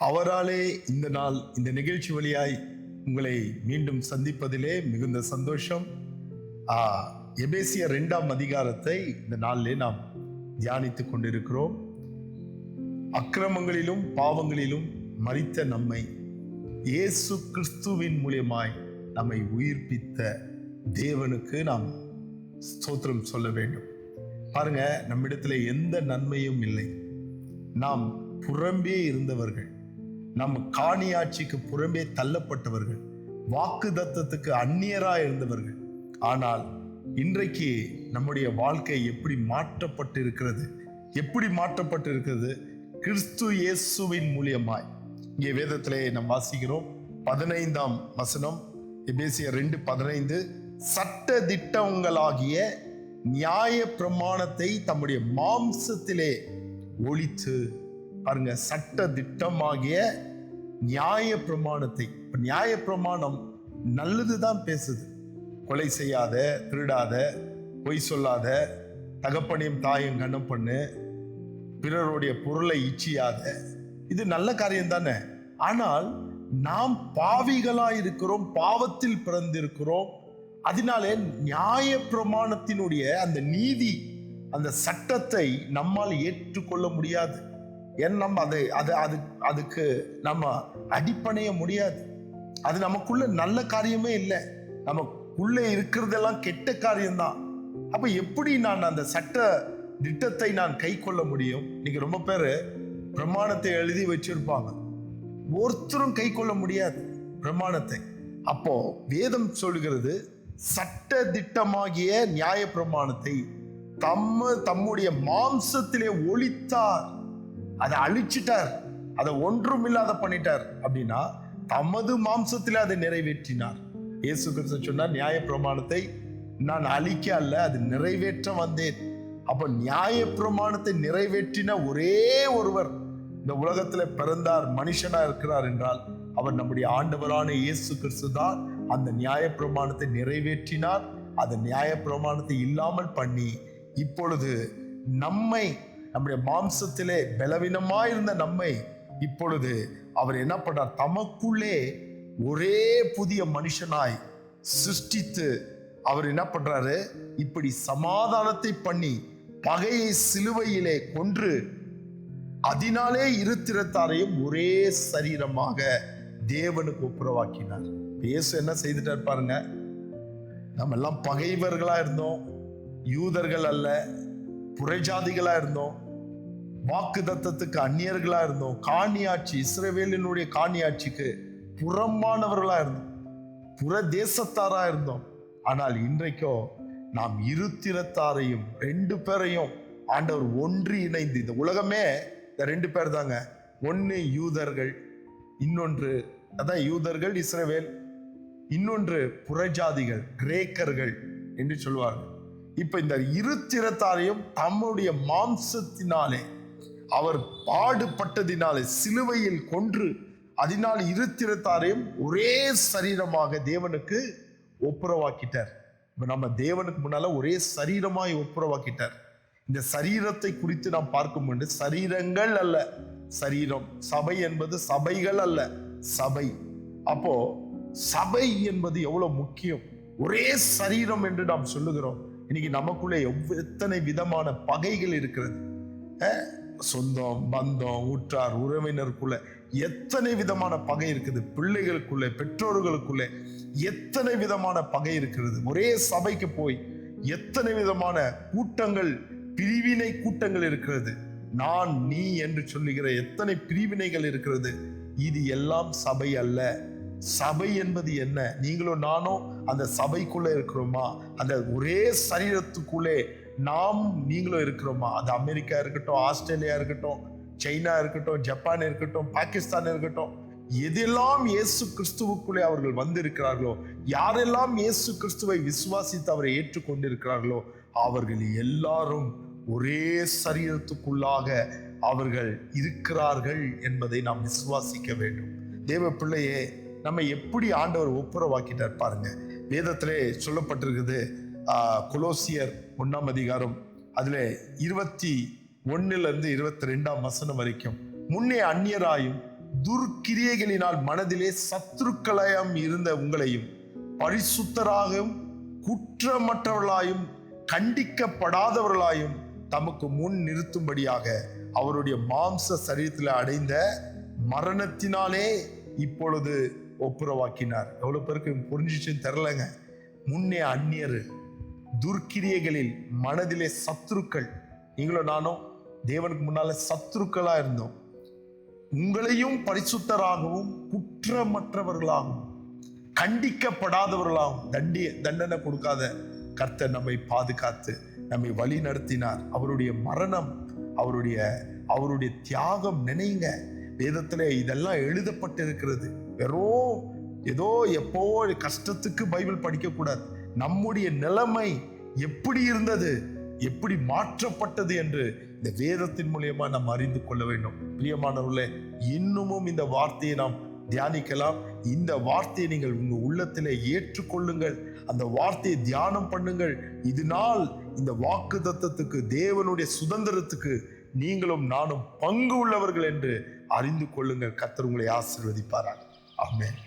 அவராலே இந்த நாள் இந்த நிகழ்ச்சி வழியாய் உங்களை மீண்டும் சந்திப்பதிலே மிகுந்த சந்தோஷம். எபேசியர் 2ஆம் அதிகாரத்தை இந்த நாளிலே நாம் தியானித்துக் கொண்டிருக்கிறோம். அக்கிரமங்களிலும் பாவங்களிலும் மரித்த நம்மை இயேசு கிறிஸ்துவின் மூலியமாய் நம்மை உயிர்ப்பித்த தேவனுக்கு நாம் ஸ்தோத்திரம் சொல்ல வேண்டும். பாருங்க, நம்மிடத்துல எந்த நன்மையும் இல்லை. நாம் புறம்பே இருந்தவர்கள், நம் காணியாட்சிக்கு புறம்பே தள்ளப்பட்டவர்கள், வாக்கு தத்தத்துக்கு அந்நியராய் இருந்தவர்கள். ஆனால் இன்றைக்கு நம்முடைய வாழ்க்கை எப்படி மாற்றப்பட்டிருக்கிறது? கிறிஸ்து இயேசுவின் மூலியமாய். இங்கே வேதத்திலே நாம் வாசிக்கிறோம் 15ஆம் வசனம், எபேசியர் 2:15, சட்ட திட்டங்களாகிய நியாய பிரமாணத்தை தம்முடைய மாம்சத்திலே ஒழித்து. பாருங்க, சட்ட திட்டமாகிய நியாய பிரமாணத்தை. நியாய பிரமாணம் நல்லதுதான் பேசுது. கொலை செய்யாத, திருடாத, பொய் சொல்லாத, தகப்பனையும் தாயும் கனம் பண்ணு, பிறருடைய பொருளை இச்சியாத, இது நல்ல காரியம் தானே. ஆனால் நாம் பாவிகளா இருக்கிறோம், பாவத்தில் பிறந்திருக்கிறோம். அதனாலே நியாய பிரமாணத்தினுடைய அந்த நீதி, அந்த சட்டத்தை நம்மால் ஏற்றுக்கொள்ள முடியாது. ஏன் நம்ம அதுக்கு நம்ம அடிப்பணைய முடியாது. அது நமக்குள்ள நல்ல காரியமே இல்லை. நமக்குள்ள இருக்கிறதெல்லாம் கெட்ட காரியம்தான். அப்ப எப்படி நான் அந்த சட்ட திட்டத்தை நான் கை கொள்ள முடியும்? இன்னைக்கு ரொம்ப பேரு பிரமாணத்தை எழுதி வச்சிருப்பாங்க, ஒருத்தரும் கை கொள்ள முடியாது பிரமாணத்தை. அப்போ வேதம் சொல்கிறது, சட்ட திட்டமாகிய நியாய பிரமாணத்தை தம்முடைய மாம்சத்திலே ஒழித்தார், அதை அழிச்சிட்டார், அதை ஒன்றும் இல்லாத பண்ணிட்டார். அப்படின்னா தமது மாம்சத்திலே அதை நிறைவேற்றினார். இயேசு கிறிஸ்து சொன்னார், நியாய பிரமாணத்தை நான் அழிக்க அல்ல, அது நிறைவேற்ற வந்தேன். அப்ப நியாய பிரமாணத்தை நிறைவேற்றின ஒரே ஒருவர் இந்த உலகத்துல பிறந்தார், மனுஷனா இருக்கிறார் என்றால் அவர் நம்முடைய ஆண்டவரான இயேசு கிறிஸ்து தான். அந்த நியாய பிரமாணத்தை நிறைவேற்றினார். அந்த நியாய பிரமாணத்தை இல்லாமல் பண்ணி இப்பொழுது நம்முடைய மாம்சத்திலே பலவீனமாயிருந்த நம்மை இப்பொழுது அவர் என்ன பண்றார்? தமக்குள்ளே ஒரே புதிய மனுஷனாய் சிருஷ்டித்து அவர் என்ன பண்றாரு? இப்படி சமாதானத்தை பண்ணி பகையை சிலுவையிலே கொன்று அதனாலே இருத்திரத்தாரையும் ஒரே சரீரமாக தேவனுக்கு ஒப்புரவாக்கினார். இயேசு என்ன செய்துட்டார் பாருங்க. நம்ம எல்லாம் பகைவர்களா இருந்தோம், யூதர்கள் அல்ல, புறஜாதிகளா இருந்தோம், வாக்கு தத்தத்துக்கு அந்நியர்களா இருந்தோம், காணியாட்சி, இஸ்ரவேலினுடைய காணியாட்சிக்கு புறம்பானவர்களா இருந்தோம், புற தேசத்தாரா இருந்தோம். ஆனால் இன்றைக்கோ நாம் இருத்திரத்தாரையும் 2 பேரையும் ஆண்டவர் ஒன்றி இணைந்து, இந்த உலகமே இந்த 2 பேர் தாங்க. ஒன்னு யூதர்கள், இன்னொன்று அதான் யூதர்கள் இஸ்ரவேல், இன்னொன்று புறஜாதிகள் கிரேக்கர்கள் என்று சொல்வார்கள். இப்ப இந்த இருத்திரத்தாரையும் தம்முடைய மாம்சத்தினாலே அவர் பாடுபட்டதினாலே சிலுவையில் கொன்று அதனால் இருத்திரத்தாரையும் ஒரே சரீரமாக தேவனுக்கு ஒப்புரவாக்கிட்டார். இப்ப நம்ம தேவனுக்கு முன்னால ஒரே சரீரமாய் ஒப்புரவாக்கிட்டார். இந்த சரீரத்தை குறித்து நாம் பார்க்கும் பொழுது சரீரங்கள் அல்ல, சரீரம். சபை என்பது சபைகள் அல்ல, சபை. அப்போ சபை என்பது எவ்வளவு முக்கியம். ஒரே சரீரம் என்று நாம் சொல்லுகிறோம். இன்னைக்கு நமக்குள்ளே எத்தனை விதமான பகைகள் இருக்கிறது. சொந்தம், பந்தம், உற்றார், உறவினருக்குள்ள எத்தனை விதமான பகை இருக்குது. பிள்ளைகளுக்குள்ளே, பெற்றோர்களுக்குள்ளே எத்தனை விதமான பகை இருக்கிறது. ஒரே சபைக்கு போய் எத்தனை விதமான கூட்டங்கள், பிரிவினை கூட்டங்கள் இருக்கிறது. நான் நீ என்று சொல்லுகிற எத்தனை பிரிவினைகள் இருக்கிறது. இது எல்லாம் சபை அல்ல. சபை என்பது என்ன? நீங்களும் நானும் அந்த சபைக்குள்ள இருக்கிறோமா? அந்த ஒரே சரீரத்துக்குள்ளே நாம் நீங்களும் இருக்கிறோமா? அது அமெரிக்கா இருக்கட்டும், ஆஸ்திரேலியா இருக்கட்டும், சைனா இருக்கட்டும், ஜப்பான் இருக்கட்டும், பாகிஸ்தான் இருக்கட்டும், எதெல்லாம் இயேசு கிறிஸ்துவுக்குள்ளே அவர்கள் வந்திருக்கிறார்களோ, யாரெல்லாம் இயேசு கிறிஸ்துவை விசுவாசித்து அவரை ஏற்றுக்கொண்டிருக்கிறார்களோ அவர்கள் எல்லாரும் ஒரே சரீரத்துக்குள்ளாக அவர்கள் இருக்கிறார்கள் என்பதை நாம் விசுவாசிக்க வேண்டும். தேவ பிள்ளையே, நம்ம எப்படி ஆண்டவர் ஒப்புரவாக்கிட்டார் பாருங்க. வேதத்திலே சொல்லப்பட்டிருக்குது, கொலோசியர் 1ஆம் அதிகாரம் அதுல 21 22 வரைக்கும், முன்னே அந்நியராயும் துர்க்கிரியைகளினால் மனதிலே சத்துருக்களாயும் இருந்த உங்களையும் பரிசுத்தராகவும் குற்றமற்றவர்களாயும் கண்டிக்கப்படாதவர்களாயும் தமக்கு முன் நிறுத்தும்படியாக அவருடைய மாம்ச சரீரத்தில் அடைந்த மரணத்தினாலே இப்பொழுது ஒப்புரவாக்கினார். எவ்வளவு பேருக்கு புரிஞ்சிச்சுன்னு தெரியலங்க. முன்னே அந்நியர், துர்க்கிரியைகளில் மனதிலே சத்துருக்கள். நீங்களும் நானும் தேவனுக்கு முன்னால சத்துருக்களா இருந்தோம். உங்களையும் பரிசுத்தராகவும் குற்றமற்றவர்களாகவும் கண்டிக்கப்படாதவர்களாகவும் தண்டனை கொடுக்காத கர்த்தர் நம்மை பாதுகாத்து நம்மை வழி நடத்தினார். அவருடைய மரணம், அவருடைய தியாகம் நினைங்க. வேதத்துல இதெல்லாம் எழுதப்பட்டிருக்கிறது. வெறும் ஏதோ எப்போ கஷ்டத்துக்கு பைபிள் படிக்க கூடாது. நம்முடைய நிலைமை எப்படி இருந்தது, எப்படி மாற்றப்பட்டது என்று இந்த வேதத்தின் மூலியமா நாம் அறிந்து கொள்ள வேண்டும். பிரியமானவர்களே, இன்னமும் இந்த வார்த்தையை நாம் தியானிக்கலாம். இந்த வார்த்தையை நீங்கள் உங்க உள்ளத்திலே ஏற்றுக்கொள்ளுங்கள். அந்த வார்த்தையை தியானம் பண்ணுங்கள். இதனால் இந்த வாக்குத்தத்தத்துக்கு, தேவனுடைய சுதந்திரத்துக்கு நீங்களும் நானும் பங்கு உள்ளவர்கள் என்று அறிந்து கொள்ளுங்கள். கர்த்தர் உங்களை ஆசீர்வதிப்பாராக. ஆமென்.